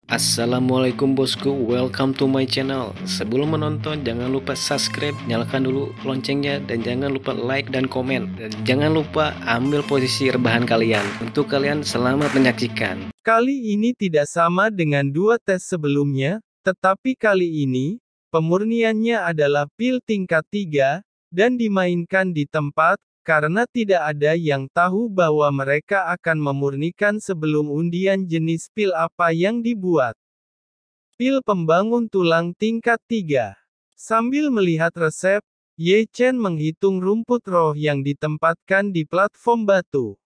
Assalamualaikum bosku, welcome to my channel. Sebelum menonton jangan lupa subscribe, nyalakan dulu loncengnya, dan jangan lupa like dan komen. Dan jangan lupa ambil posisi rebahan kalian. Untuk kalian selamat menyaksikan. Kali ini tidak sama dengan dua tes sebelumnya, tetapi kali ini, pemurniannya adalah pil tingkat 3, dan dimainkan di tempat, karena tidak ada yang tahu bahwa mereka akan memurnikan sebelum undian jenis pil apa yang dibuat. Pil pembangun tulang tingkat 3. Sambil melihat resep, Ye Chen menghitung rumput roh yang ditempatkan di platform batu.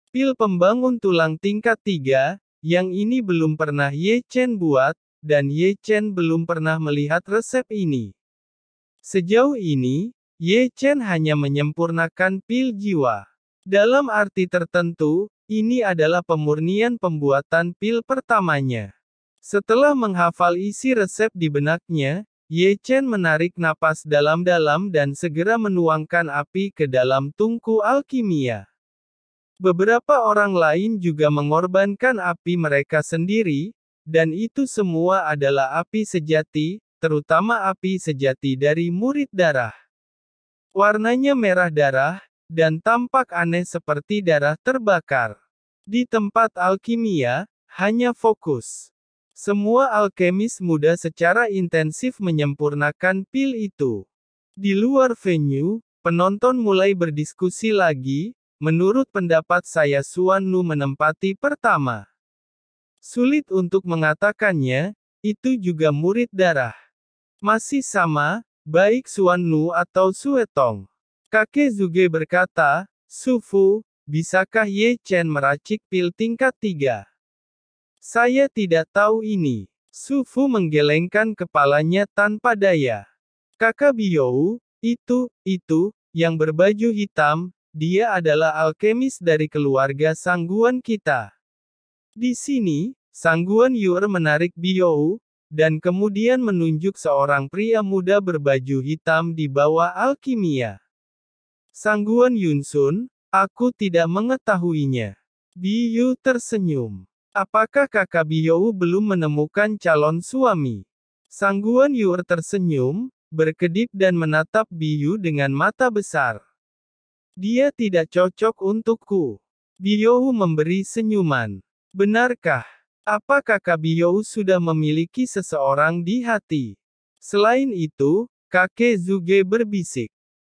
Pil pembangun tulang tingkat 3, yang ini belum pernah Ye Chen buat, dan Ye Chen belum pernah melihat resep ini. Sejauh ini, Ye Chen hanya menyempurnakan pil jiwa. Dalam arti tertentu, ini adalah pemurnian pembuatan pil pertamanya. Setelah menghafal isi resep di benaknya, Ye Chen menarik napas dalam-dalam dan segera menuangkan api ke dalam tungku alkimia. Beberapa orang lain juga mengorbankan api mereka sendiri, dan itu semua adalah api sejati, terutama api sejati dari murid darah. Warnanya merah darah, dan tampak aneh seperti darah terbakar. Di tempat alkimia, hanya fokus. Semua alkemis muda secara intensif menyempurnakan pil itu. Di luar venue, penonton mulai berdiskusi lagi. Menurut pendapat saya Suan Nu menempati pertama. Sulit untuk mengatakannya, itu juga murid darah. Masih sama, baik Suan Nu atau Suetong. Kakek Zuge berkata, Sufu, bisakah Ye Chen meracik pil tingkat 3? Saya tidak tahu ini. Sufu menggelengkan kepalanya tanpa daya. Kakak Biyou, itu, yang berbaju hitam, dia adalah alkemis dari keluarga Sangguan kita. Di sini, Sangguan Yuer menarik Biyou, dan kemudian menunjuk seorang pria muda berbaju hitam di bawah alkimia. Sangguan Yunsun, aku tidak mengetahuinya. Biyu tersenyum. Apakah kakak Biyou belum menemukan calon suami? Sangguan Yuer tersenyum, berkedip dan menatap Biyu dengan mata besar. Dia tidak cocok untukku. Biyou memberi senyuman. Benarkah? Apa kakak Biyou sudah memiliki seseorang di hati? Selain itu, kakek Zuge berbisik.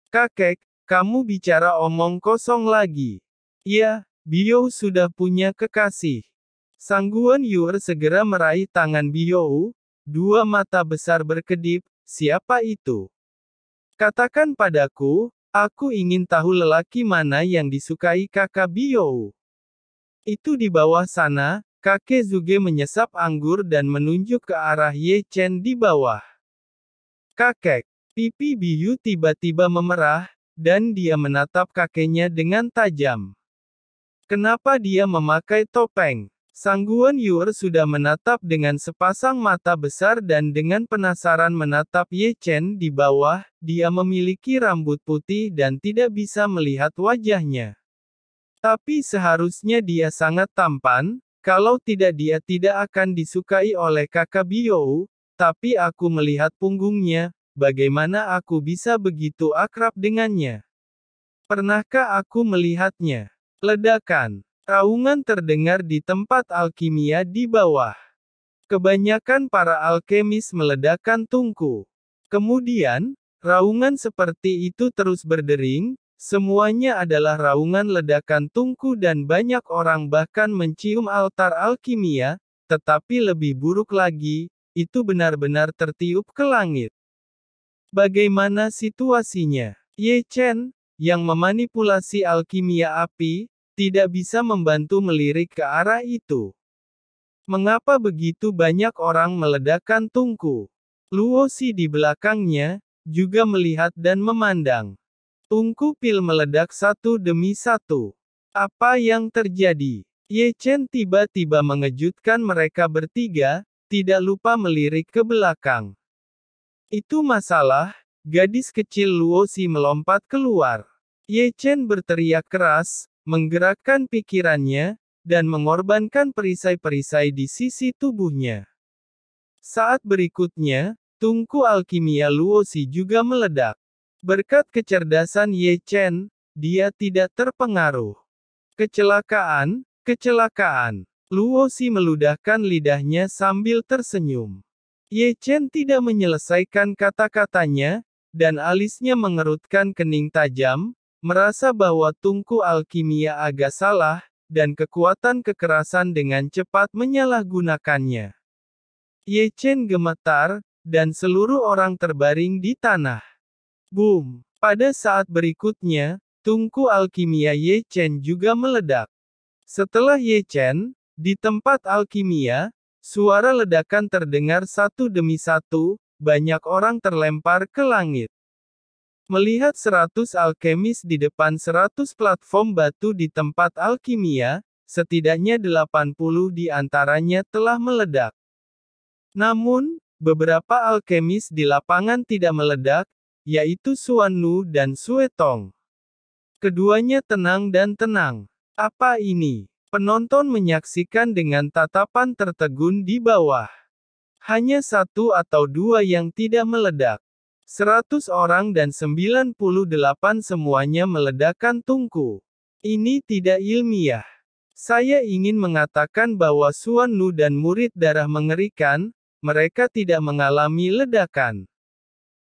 Kakek, kamu bicara omong kosong lagi. Ya, Biyou sudah punya kekasih. Sangguan Yuer segera meraih tangan Biyou, dua mata besar berkedip, siapa itu? Katakan padaku, aku ingin tahu lelaki mana yang disukai kakak Biyou. Itu di bawah sana, kakek Zuge menyesap anggur dan menunjuk ke arah Ye Chen di bawah. Kakek, pipi Biyu tiba-tiba memerah, dan dia menatap kakeknya dengan tajam. Kenapa dia memakai topeng? Sangguan Yuer sudah menatap dengan sepasang mata besar dan dengan penasaran menatap Ye Chen di bawah, dia memiliki rambut putih dan tidak bisa melihat wajahnya. Tapi seharusnya dia sangat tampan, kalau tidak dia tidak akan disukai oleh kakak Biyou, tapi aku melihat punggungnya, bagaimana aku bisa begitu akrab dengannya? Pernahkah aku melihatnya? Ledakan. Raungan terdengar di tempat alkimia di bawah. Kebanyakan para alkemis meledakkan tungku. Kemudian, raungan seperti itu terus berdering, semuanya adalah raungan ledakan tungku dan banyak orang bahkan mencium altar alkimia, tetapi lebih buruk lagi, itu benar-benar tertiup ke langit. Bagaimana situasinya? Ye Chen, yang memanipulasi alkimia api, tidak bisa membantu melirik ke arah itu. Mengapa begitu banyak orang meledakkan tungku? Luo Xi di belakangnya, juga melihat dan memandang. Tungku pil meledak satu demi satu. Apa yang terjadi? Ye Chen tiba-tiba mengejutkan mereka bertiga, tidak lupa melirik ke belakang. Itu masalah, gadis kecil Luo Xi melompat keluar. Ye Chen berteriak keras, menggerakkan pikirannya, dan mengorbankan perisai-perisai di sisi tubuhnya. Saat berikutnya, tungku alkimia Luosi juga meledak. Berkat kecerdasan Ye Chen, dia tidak terpengaruh. Kecelakaan, kecelakaan. Luosi meludahkan lidahnya sambil tersenyum. Ye Chen tidak menyelesaikan kata-katanya, dan alisnya mengerutkan kening tajam, merasa bahwa tungku alkimia agak salah, dan kekuatan kekerasan dengan cepat menyalahgunakannya. Ye Chen gemetar, dan seluruh orang terbaring di tanah. Boom! Pada saat berikutnya, tungku alkimia Ye Chen juga meledak. Setelah Ye Chen, di tempat alkimia, suara ledakan terdengar satu demi satu, banyak orang terlempar ke langit. Melihat 100 alkemis di depan 100 platform batu di tempat alkimia, setidaknya 80 di antaranya telah meledak. Namun, beberapa alkemis di lapangan tidak meledak, yaitu Xuan Nu dan Xue Tong. Keduanya tenang dan tenang. Apa ini? Penonton menyaksikan dengan tatapan tertegun di bawah. Hanya satu atau dua yang tidak meledak. 100 orang dan 98 semuanya meledakkan tungku. Ini tidak ilmiah. Saya ingin mengatakan bahwa Xuan Nu dan murid darah mengerikan, mereka tidak mengalami ledakan.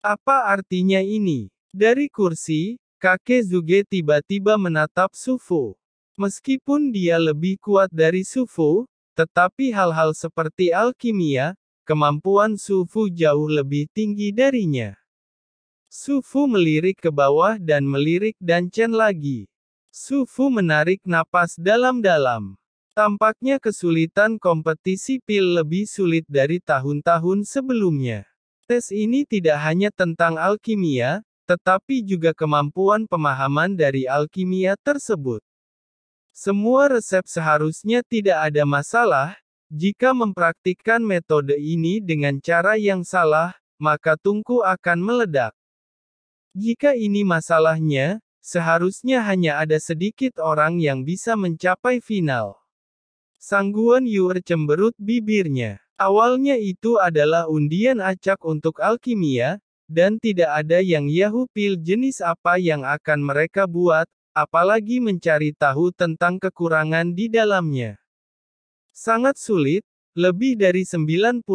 Apa artinya ini? Dari kursi, kakek Zuge tiba-tiba menatap Xu Fu. Meskipun dia lebih kuat dari Xu Fu, tetapi hal-hal seperti alkimia, kemampuan Xu Fu jauh lebih tinggi darinya. Xu Fu melirik ke bawah dan melirik dan Chen lagi. Xu Fu menarik napas dalam-dalam. Tampaknya kesulitan kompetisi pil lebih sulit dari tahun-tahun sebelumnya. Tes ini tidak hanya tentang alkimia, tetapi juga kemampuan pemahaman dari alkimia tersebut. Semua resep seharusnya tidak ada masalah. Jika mempraktikkan metode ini dengan cara yang salah, maka tungku akan meledak. Jika ini masalahnya, seharusnya hanya ada sedikit orang yang bisa mencapai final. Sangguan Yuer cemberut bibirnya. Awalnya itu adalah undian acak untuk alkimia, dan tidak ada yang Yahoo pil jenis apa yang akan mereka buat, apalagi mencari tahu tentang kekurangan di dalamnya. Sangat sulit, lebih dari 90%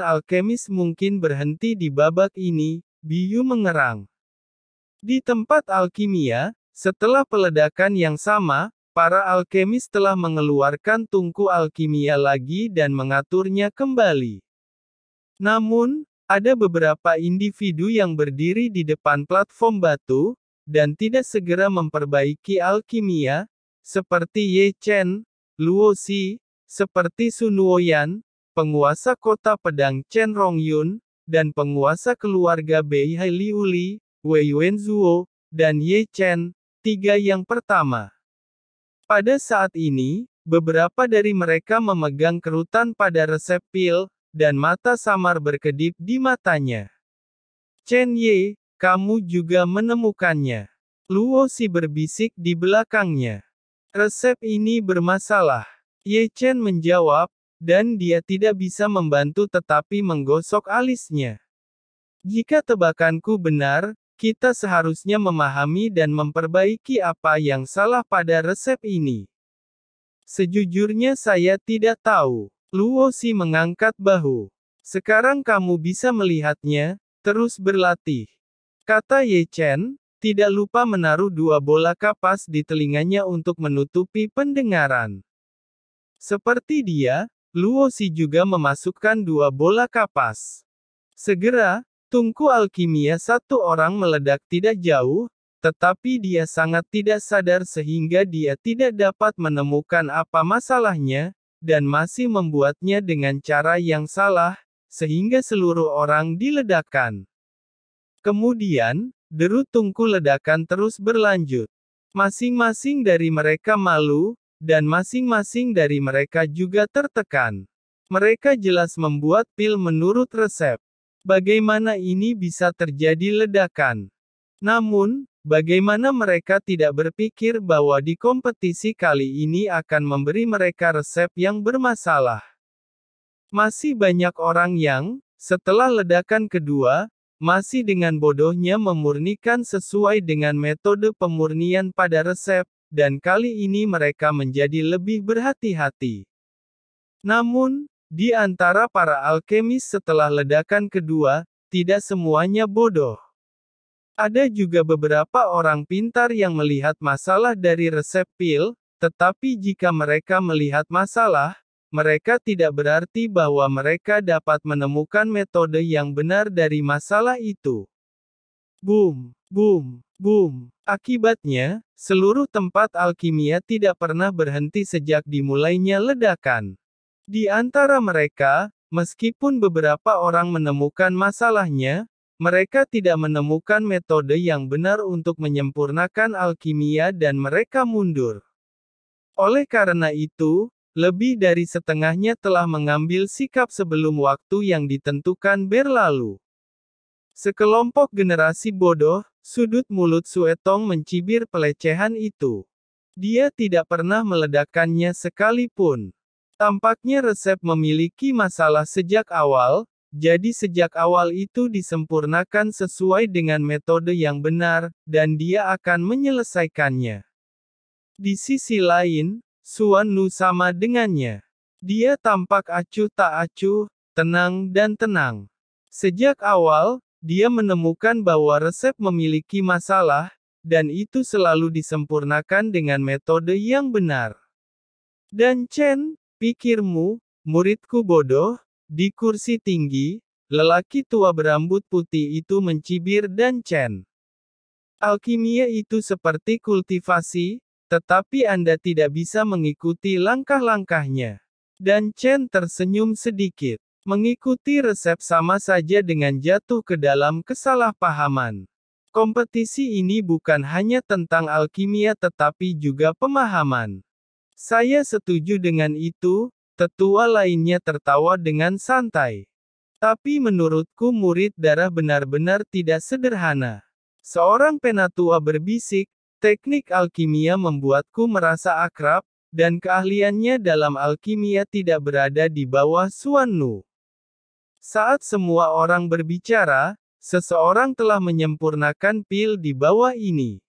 alkemis mungkin berhenti di babak ini, Biyu mengerang. Di tempat alkimia, setelah peledakan yang sama, para alkemis telah mengeluarkan tungku alkimia lagi dan mengaturnya kembali. Namun, ada beberapa individu yang berdiri di depan platform batu, dan tidak segera memperbaiki alkimia, seperti Ye Chen, Luosi, seperti Sun Luoyan, penguasa kota pedang Chen Rongyun, dan penguasa keluarga Bei Hai Liuli, Wei Wenzuo, dan Ye Chen, tiga yang pertama. Pada saat ini, beberapa dari mereka memegang kerutan pada resep pil, dan mata samar berkedip di matanya. Chen Ye, kamu juga menemukannya. Luosi berbisik di belakangnya. Resep ini bermasalah. Ye Chen menjawab, dan dia tidak bisa membantu tetapi menggosok alisnya. Jika tebakanku benar, kita seharusnya memahami dan memperbaiki apa yang salah pada resep ini. Sejujurnya saya tidak tahu. Luosi mengangkat bahu. Sekarang kamu bisa melihatnya, terus berlatih. Kata Ye Chen, tidak lupa menaruh 2 bola kapas di telinganya untuk menutupi pendengaran. Seperti dia, Luosi juga memasukkan 2 bola kapas. Segera, tungku alkimia satu orang meledak tidak jauh, tetapi dia sangat tidak sadar sehingga dia tidak dapat menemukan apa masalahnya, dan masih membuatnya dengan cara yang salah, sehingga seluruh orang diledakkan. Kemudian, deru tungku ledakan terus berlanjut. Masing-masing dari mereka malu, dan masing-masing dari mereka juga tertekan. Mereka jelas membuat pil menurut resep. Bagaimana ini bisa terjadi ledakan? Namun, Bagaimana mereka tidak berpikir bahwa di kompetisi kali ini akan memberi mereka resep yang bermasalah? Masih banyak orang yang, setelah ledakan kedua, masih dengan bodohnya memurnikan sesuai dengan metode pemurnian pada resep, dan kali ini mereka menjadi lebih berhati-hati. Namun, di antara para alkemis setelah ledakan kedua, tidak semuanya bodoh. Ada juga beberapa orang pintar yang melihat masalah dari resep pil, tetapi jika mereka melihat masalah, mereka tidak berarti bahwa mereka dapat menemukan metode yang benar dari masalah itu. Boom, boom, boom. Akibatnya, seluruh tempat alkimia tidak pernah berhenti sejak dimulainya ledakan. Di antara mereka, meskipun beberapa orang menemukan masalahnya, mereka tidak menemukan metode yang benar untuk menyempurnakan alkimia dan mereka mundur. Oleh karena itu, lebih dari setengahnya telah mengambil sikap sebelum waktu yang ditentukan berlalu. Sekelompok generasi bodoh, sudut mulut Suetong mencibir pelecehan itu. Dia tidak pernah meledakkannya sekalipun. Tampaknya resep memiliki masalah sejak awal, jadi sejak awal itu disempurnakan sesuai dengan metode yang benar, dan dia akan menyelesaikannya. Di sisi lain, Suan Nu sama dengannya. Dia tampak acuh tak acuh, tenang dan tenang. Sejak awal, dia menemukan bahwa resep memiliki masalah, dan itu selalu disempurnakan dengan metode yang benar. Dan Chen, pikirmu, muridku bodoh? Di kursi tinggi, lelaki tua berambut putih itu mencibir dan Chen. Alkimia itu seperti kultivasi, tetapi Anda tidak bisa mengikuti langkah-langkahnya. Dan Chen tersenyum sedikit. Mengikuti resep sama saja dengan jatuh ke dalam kesalahpahaman. Kompetisi ini bukan hanya tentang alkimia tetapi juga pemahaman. Saya setuju dengan itu. Tetua lainnya tertawa dengan santai. Tapi menurutku murid darah benar-benar tidak sederhana. Seorang penatua berbisik, teknik alkimia membuatku merasa akrab, dan keahliannya dalam alkimia tidak berada di bawah Suan Nu. Saat semua orang berbicara, seseorang telah menyempurnakan pil di bawah ini.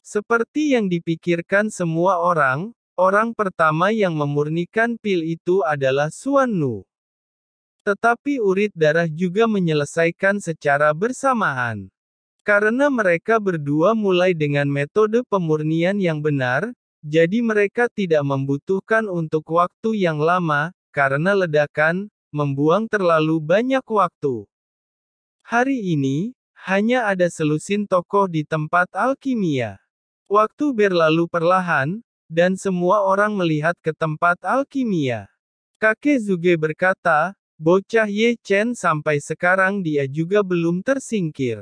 Seperti yang dipikirkan semua orang, orang pertama yang memurnikan pil itu adalah Suan Nu. Tetapi urit darah juga menyelesaikan secara bersamaan. Karena mereka berdua mulai dengan metode pemurnian yang benar, jadi mereka tidak membutuhkan untuk waktu yang lama, karena ledakan, membuang terlalu banyak waktu. Hari ini, hanya ada selusin tokoh di tempat alkimia. Waktu berlalu perlahan, dan semua orang melihat ke tempat alkimia. Kakek Zuge berkata, bocah Ye Chen sampai sekarang dia juga belum tersingkir.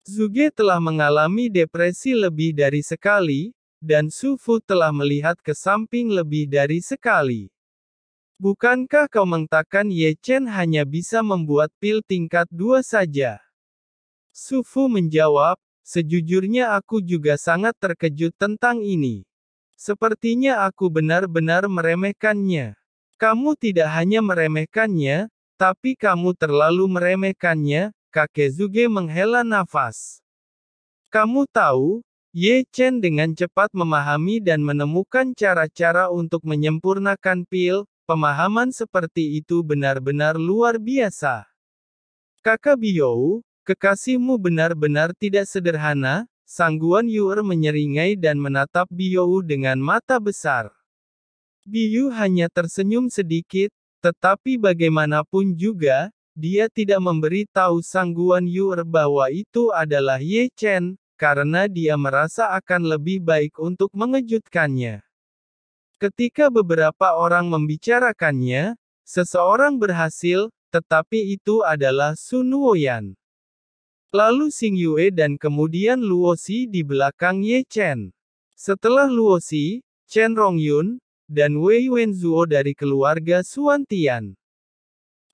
Zuge telah mengalami depresi lebih dari sekali, dan Su Fu telah melihat ke samping lebih dari sekali. Bukankah kau mengatakan Ye Chen hanya bisa membuat pil tingkat 2 saja? Su Fu menjawab, sejujurnya aku juga sangat terkejut tentang ini. Sepertinya aku benar-benar meremehkannya. Kamu tidak hanya meremehkannya, tapi kamu terlalu meremehkannya, kakek Zuge menghela nafas. Kamu tahu, Ye Chen dengan cepat memahami dan menemukan cara-cara untuk menyempurnakan pil, pemahaman seperti itu benar-benar luar biasa. Kakak Biyou, kekasihmu benar-benar tidak sederhana. Sang Guan Yuer menyeringai dan menatap Biyou dengan mata besar. Biyu hanya tersenyum sedikit, tetapi bagaimanapun juga, dia tidak memberi tahu Sang Guan Yuer bahwa itu adalah Ye Chen, karena dia merasa akan lebih baik untuk mengejutkannya. Ketika beberapa orang membicarakannya, seseorang berhasil, tetapi itu adalah Sun Nuoyan. Lalu Xing Yue dan kemudian Luo Xi di belakang Ye Chen. Setelah Luo Xi, Chen Rongyun, dan Wei Wenzuo dari keluarga Suan Tian.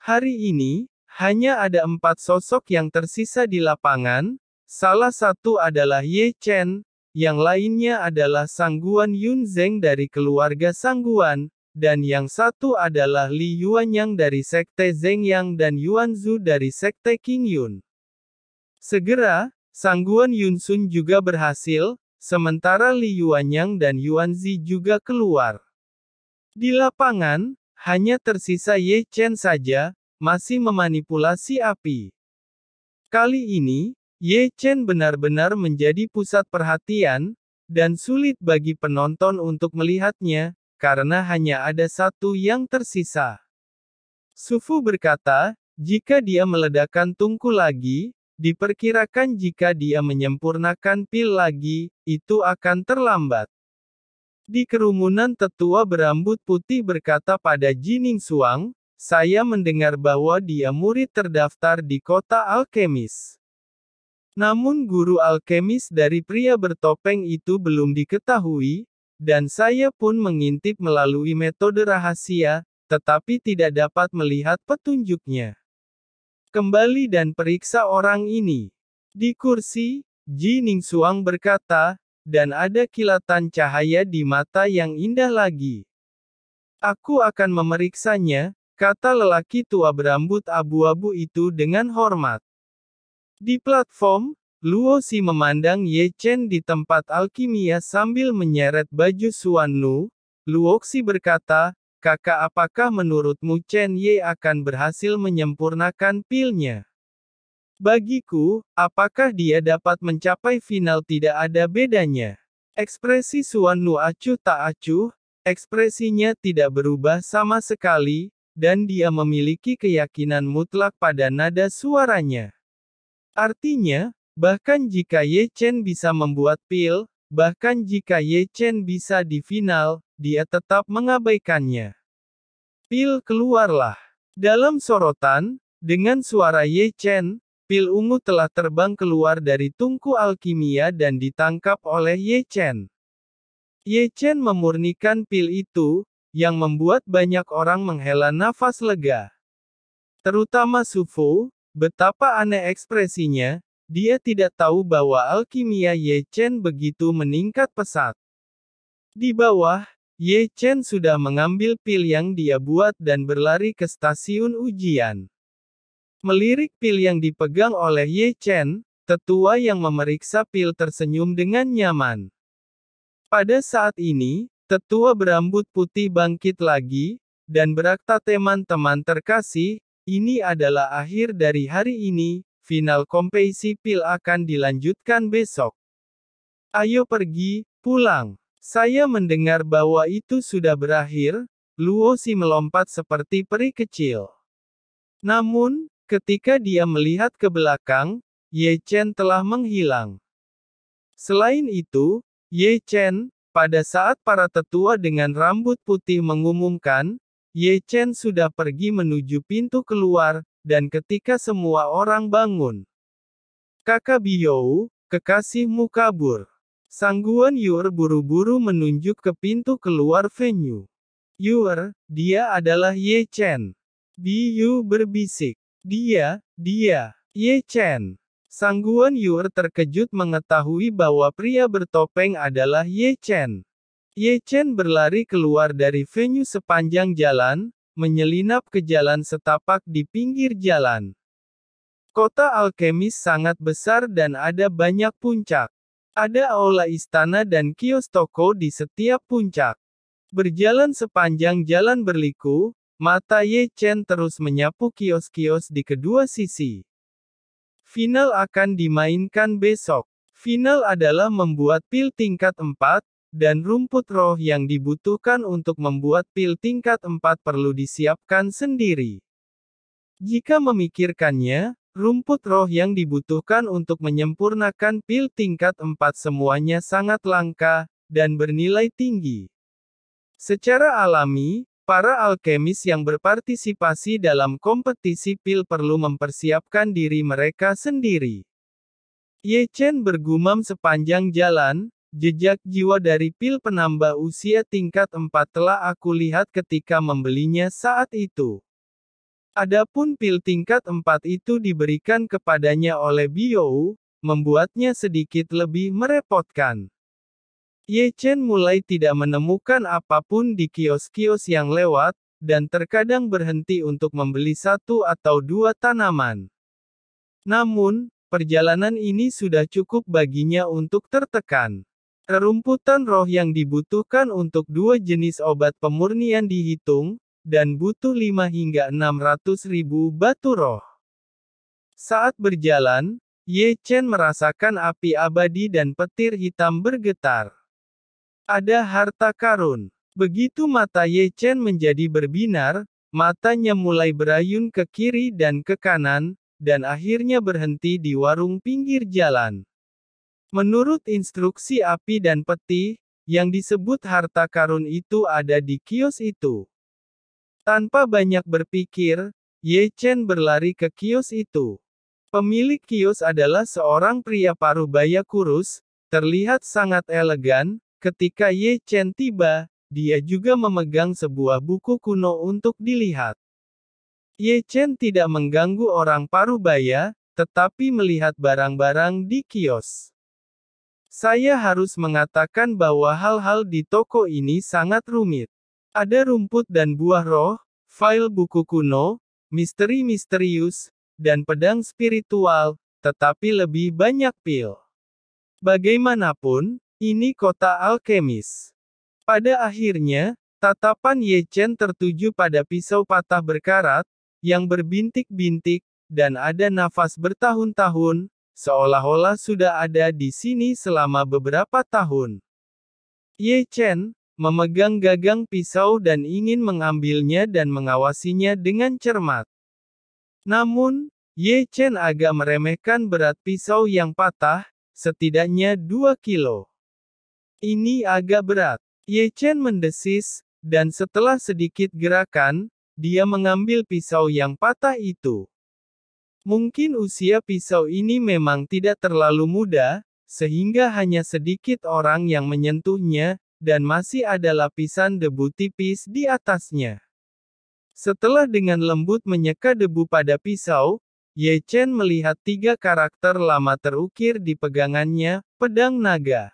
Hari ini, hanya ada 4 sosok yang tersisa di lapangan, Salah satu adalah Ye Chen, yang lainnya adalah Sangguan Yunzeng dari keluarga Sangguan, dan yang satu adalah Li Yuanyang dari sekte Zhengyang dan Yuanzu dari sekte Qingyun. Segera, Sangguan Yunsun juga berhasil, sementara Li Yuanyang dan Yuanzi juga keluar. Di lapangan, hanya tersisa Ye Chen saja, masih memanipulasi api. Kali ini, Ye Chen benar-benar menjadi pusat perhatian, dan sulit bagi penonton untuk melihatnya, karena hanya ada satu yang tersisa. Su Fu berkata, jika dia meledakkan tungku lagi, diperkirakan jika dia menyempurnakan pil lagi, itu akan terlambat. Di kerumunan tetua berambut putih berkata pada Jining Xuang, saya mendengar bahwa dia murid terdaftar di kota alkemis. Namun guru alkemis dari pria bertopeng itu belum diketahui, dan saya pun mengintip melalui metode rahasia, tetapi tidak dapat melihat petunjuknya. Kembali dan periksa orang ini. Di kursi, Jining Xuang berkata, dan ada kilatan cahaya di mata yang indah lagi. Aku akan memeriksanya, kata lelaki tua berambut abu-abu itu dengan hormat. Di platform, Luo Xi memandang Ye Chen di tempat alkimia sambil menyeret baju Xuan Nu. Luo Xi berkata, kakak apakah menurutmu Chen Ye akan berhasil menyempurnakan pilnya? Bagiku, apakah dia dapat mencapai final tidak ada bedanya. Ekspresi Xuan Nu acuh tak acuh, ekspresinya tidak berubah sama sekali, dan dia memiliki keyakinan mutlak pada nada suaranya. Artinya, bahkan jika Ye Chen bisa membuat pil, bahkan jika Ye Chen bisa di final, dia tetap mengabaikannya. Pil keluarlah. Dalam sorotan, dengan suara Ye Chen, pil ungu telah terbang keluar dari tungku alkimia dan ditangkap oleh Ye Chen. Ye Chen memurnikan pil itu, yang membuat banyak orang menghela nafas lega. Terutama Su Fu. Betapa aneh ekspresinya, dia tidak tahu bahwa alkimia Ye Chen begitu meningkat pesat. Di bawah, Ye Chen sudah mengambil pil yang dia buat dan berlari ke stasiun ujian. Melirik pil yang dipegang oleh Ye Chen, tetua yang memeriksa pil tersenyum dengan nyaman. Pada saat ini, tetua berambut putih bangkit lagi, dan berkata teman-teman terkasih, ini adalah akhir dari hari ini, final kompetisi pil akan dilanjutkan besok. Ayo pergi, pulang. Saya mendengar bahwa itu sudah berakhir, Luo Xi melompat seperti peri kecil. Namun, ketika dia melihat ke belakang, Ye Chen telah menghilang. Selain itu, Ye Chen, pada saat para tetua dengan rambut putih mengumumkan, Ye Chen sudah pergi menuju pintu keluar, dan ketika semua orang bangun. Kakak Biyou, kekasihmu kabur. Sangguan Yuer buru-buru menunjuk ke pintu keluar venue. Yuer, dia adalah Ye Chen. Biyu berbisik. Dia. Ye Chen. Sangguan Yuer terkejut mengetahui bahwa pria bertopeng adalah Ye Chen. Ye Chen berlari keluar dari venue sepanjang jalan, menyelinap ke jalan setapak di pinggir jalan. Kota alkemis sangat besar dan ada banyak puncak. Ada aula istana dan kios toko di setiap puncak. Berjalan sepanjang jalan berliku, mata Ye Chen terus menyapu kios-kios di kedua sisi. Final akan dimainkan besok. Final adalah membuat pil tingkat 4, dan rumput roh yang dibutuhkan untuk membuat pil tingkat 4 perlu disiapkan sendiri. Jika memikirkannya, rumput roh yang dibutuhkan untuk menyempurnakan pil tingkat 4 semuanya sangat langka, dan bernilai tinggi. Secara alami, para alkemis yang berpartisipasi dalam kompetisi pil perlu mempersiapkan diri mereka sendiri. Ye Chen bergumam sepanjang jalan, jejak jiwa dari pil penambah usia tingkat 4 telah aku lihat ketika membelinya saat itu. Adapun pil tingkat 4 itu diberikan kepadanya oleh Biyou, membuatnya sedikit lebih merepotkan. Ye Chen mulai tidak menemukan apapun di kios-kios yang lewat, dan terkadang berhenti untuk membeli satu atau dua tanaman. Namun, perjalanan ini sudah cukup baginya untuk tertekan. Rerumputan roh yang dibutuhkan untuk dua jenis obat pemurnian dihitung, dan butuh 5 hingga 600 ribu batu roh. Saat berjalan, Ye Chen merasakan api abadi dan petir hitam bergetar. Ada harta karun. Begitu mata Ye Chen menjadi berbinar, matanya mulai berayun ke kiri dan ke kanan, dan akhirnya berhenti di warung pinggir jalan. Menurut instruksi api dan peti, yang disebut harta karun itu ada di kios itu. Tanpa banyak berpikir, Ye Chen berlari ke kios itu. Pemilik kios adalah seorang pria parubaya kurus, terlihat sangat elegan. Ketika Ye Chen tiba, dia juga memegang sebuah buku kuno untuk dilihat. Ye Chen tidak mengganggu orang parubaya, tetapi melihat barang-barang di kios. Saya harus mengatakan bahwa hal-hal di toko ini sangat rumit. Ada rumput dan buah roh, file buku kuno, misteri misterius, dan pedang spiritual, tetapi lebih banyak pil. Bagaimanapun, ini kota alkemis. Pada akhirnya, tatapan Ye Chen tertuju pada pisau patah berkarat, yang berbintik-bintik, dan ada nafas bertahun-tahun, seolah-olah sudah ada di sini selama beberapa tahun. Ye Chen memegang gagang pisau dan ingin mengambilnya dan mengawasinya dengan cermat. Namun, Ye Chen agak meremehkan berat pisau yang patah, setidaknya 2 kilo. Ini agak berat. Ye Chen mendesis, dan setelah sedikit gerakan, dia mengambil pisau yang patah itu. Mungkin usia pisau ini memang tidak terlalu muda, sehingga hanya sedikit orang yang menyentuhnya, dan masih ada lapisan debu tipis di atasnya. Setelah dengan lembut menyeka debu pada pisau, Ye Chen melihat 3 karakter lama terukir di pegangannya, pedang naga.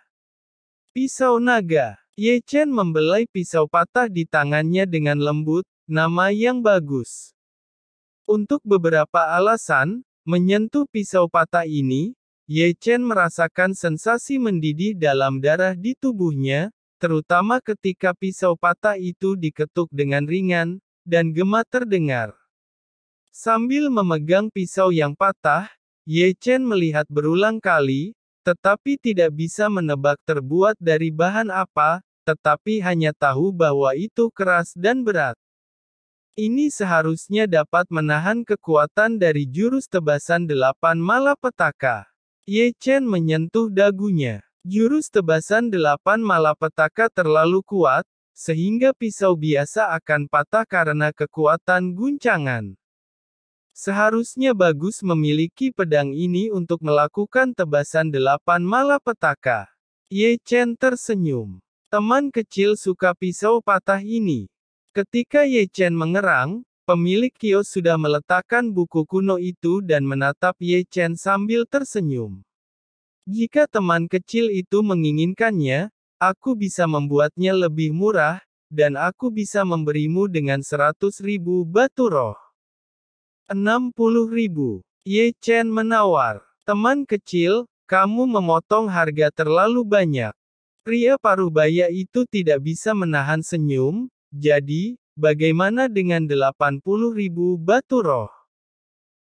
Pisau naga. Ye Chen membelai pisau patah di tangannya dengan lembut, nama yang bagus. Untuk beberapa alasan, menyentuh pisau patah ini, Ye Chen merasakan sensasi mendidih dalam darah di tubuhnya, terutama ketika pisau patah itu diketuk dengan ringan, dan gema terdengar. Sambil memegang pisau yang patah, Ye Chen melihat berulang kali, tetapi tidak bisa menebak terbuat dari bahan apa, tetapi hanya tahu bahwa itu keras dan berat. Ini seharusnya dapat menahan kekuatan dari jurus tebasan 8 malapetaka. Ye Chen menyentuh dagunya. Jurus tebasan 8 malapetaka terlalu kuat, sehingga pisau biasa akan patah karena kekuatan guncangan. Seharusnya bagus memiliki pedang ini untuk melakukan tebasan 8 malapetaka. Ye Chen tersenyum. Teman kecil suka pisau patah ini. Ketika Ye Chen mengerang, pemilik kios sudah meletakkan buku kuno itu dan menatap Ye Chen sambil tersenyum. Jika teman kecil itu menginginkannya, aku bisa membuatnya lebih murah, dan aku bisa memberimu dengan 100.000 batu roh. 60.000. Ye Chen menawar. Teman kecil, kamu memotong harga terlalu banyak. Pria parubaya itu tidak bisa menahan senyum, jadi, bagaimana dengan 80.000 batu roh?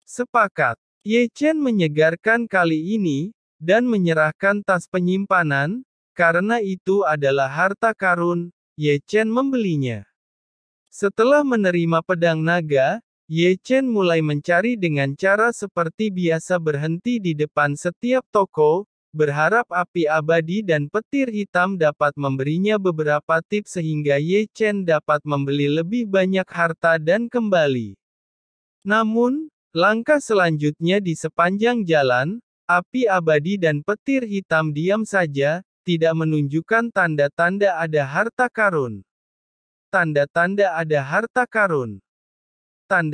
Sepakat. Ye Chen menyegarkan kali ini, dan menyerahkan tas penyimpanan, karena itu adalah harta karun, Ye Chen membelinya. Setelah menerima pedang naga, Ye Chen mulai mencari dengan cara seperti biasa berhenti di depan setiap toko, berharap api abadi dan petir hitam dapat memberinya beberapa tips sehingga Ye Chen dapat membeli lebih banyak harta dan kembali. Namun, langkah selanjutnya di sepanjang jalan, api abadi dan petir hitam diam saja, tidak menunjukkan tanda-tanda ada harta karun. Tanda-tanda ada harta karun. Tanda